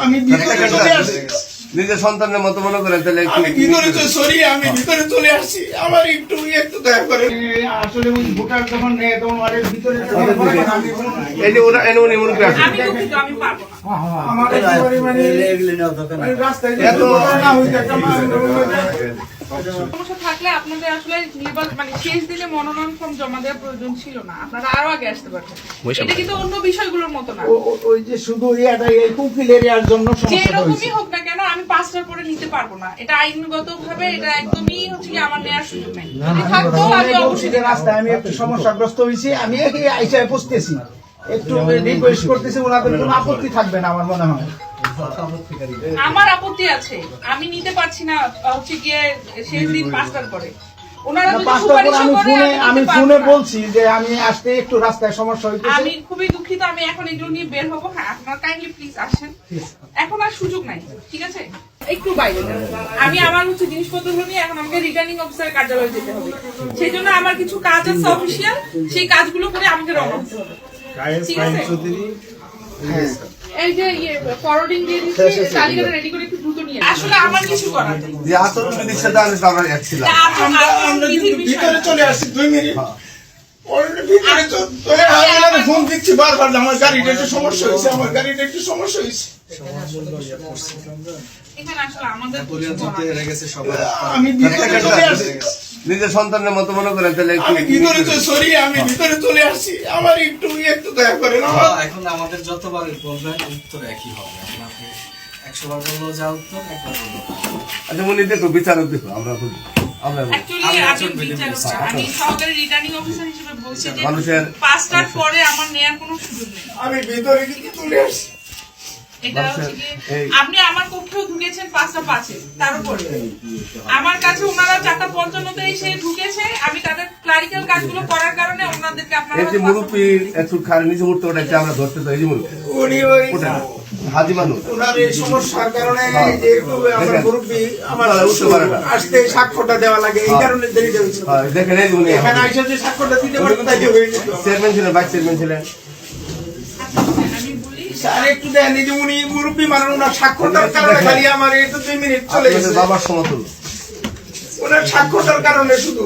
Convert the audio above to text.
আমি ভিতরে চলে আসছি, নিজের সন্তানের মতো মনে করেন তাহলে আমি ভিতরে সরি, আমি ভিতরে চলে আসছি, আমার একটু দয়া করে। আসলে ওই ভোটার যখন নেয় তখন ওদের ভিতরে এই যে ওরা এনে উনি মনে করে আসে আমি দুঃখিত, আমি পারবো না। আমার একেবারে মানে রাস্তায় যে দুর্ঘটনা না হইতো একটা সমস্যা থাকলে আপনাদের আসলে মানে শেষ দিনে মনোনয়ন ফর্ম জমা দেওয়ার প্রয়োজন ছিল না, আপনারা আরো আগে আসতে পারতেন। এটা কিন্তু অন্য বিষয়গুলোর মতো না। ওই যে শুধু এই কুকিল এরিয়ার জন্য যে সমস্যা হয়েছে। রকমই হোক না কেন আমি 5টার পরে নিতে পারবো না, এটা আইনগত ভাবে এটা একদমই হচ্ছে কি আমার নেওয়ার সুযোগ নেই। যদি থাকতো আমি অবশ্যই মসজিদের রাস্তায় আমি একটু সমস্যাগ্রস্ত হয়েছি, আমি আইসায় পৌঁছতেছি, একটু রিকোয়েস্ট করতেছি, ওনাদের কোনো আপত্তি থাকবে না আমার মনে হয়। আমার আপত্তি আছে, আমি নিতে পারছি না হচ্ছে গিয়ে শেষ দিন 5টার পরে। ওনারা যদি সুপারিশ করে আমি ফোনে বলছি যে আমি আসতে একটু রাস্তায় সমস্যা হইতেছে। আমি খুবই দুঃখিত, আমি এখন এগুলো নিয়ে বের হবো। হ্যাঁ, আপনারা কাইন্ডলি প্লিজ আসেন, এখন আর সুযোগ নাই, ঠিক আছে? একটু বাইরে আমি আমার হচ্ছে জিনিসপত্রগুলো নিয়ে এখন আমাকে রিটার্নিং অফিসারের কার্যালয়ে যেতে হবে, সেই জন্য আমার কিছু কাজ আছে অফিসিয়াল, সেই কাজগুলো করে আমাকে রওনা হতে হবে, ঠিক আছে? এই যে ফরওয়ার্ডিং দিয়ে দিচ্ছি, তালিকাটা রেডি করে একটু দ্রুত নিয়ে আসলে আমার কিছু করার নেই। যে আচরণ বিধির সাথে আমরা এক ছিলাম। আমরা কিন্তু ভিতরে চলে আসছি 2 মিনিট অলরেডি ভিতরে চলে আসলাম, ফোন দিচ্ছি বারবার আমার গাড়িটা একটু সমস্যা হয়েছে, আমার গাড়িটা একটু সমস্যা হয়েছে। এখানে আসলে আমাদের আমি ভিতরে চলে আসছি, নিজের সন্তানের মতো মনে করেন তাহলে আমি ভিতরে সরি, আমি ভিতরে চলে আসছি, আমার একটু দয়া করে না। এখন আমাদের যতবার বলবেন উত্তর একই হবে, আপনাকে 100 বার বললেও যা উত্তর, একবার বললেও তা। আচ্ছা মনে দেখো বিচারক দেখো আমরা অ্যাকচুয়ালি আমি বিচারক না, আমি সহকারী রিটার্নিং অফিসার হিসেবে বলছি যে মানুষের 5টার পরে আমার নেয়ার কোনো সুযোগ নেই। আমি ভিতরে কিন্তু চলে আসছি। এটা হচ্ছে কি, আপনি আমার কক্ষেও ঢুকেছেন 5টা 5-এ, তার উপরে আমার কাছে ওনারা 4:55-তে এসে ঢুকেছে, আমি তাদের ক্লারিক্যাল কাজগুলো করার কারণে ওনাদেরকে আপনারা এই যে মুরব্বী একটু খারাপ নিচে উঠতে ওটা আমরা ধরতে তো এই যে মুরব্বী উনি ওই হাজি মানুষ ওনার এই সমস্যার কারণে এই যে একটু আমার মুরব্বী আমার উঠতে পারে না। আসতে স্বাক্ষরটা দেওয়া লাগে, এই কারণে দেরি হয়েছে। দেখেন এই যে উনি এখানে আইসা যে স্বাক্ষরটা দিতে পারতো তাই হয়ে যেত। চেয়ারম্যান ছিলেন, ভাইস চেয়ারম্যান ছিলেন। আমি বলি স্যার একটু দেন, এই যে উনি মুরব্বী মানুষ, ওনার স্বাক্ষরটার কারণে খালি আমার এই তো 2 মিনিট চলে গেছে, বাবার সমতুল্য। ওনার স্বাক্ষরটার কারণে শুধু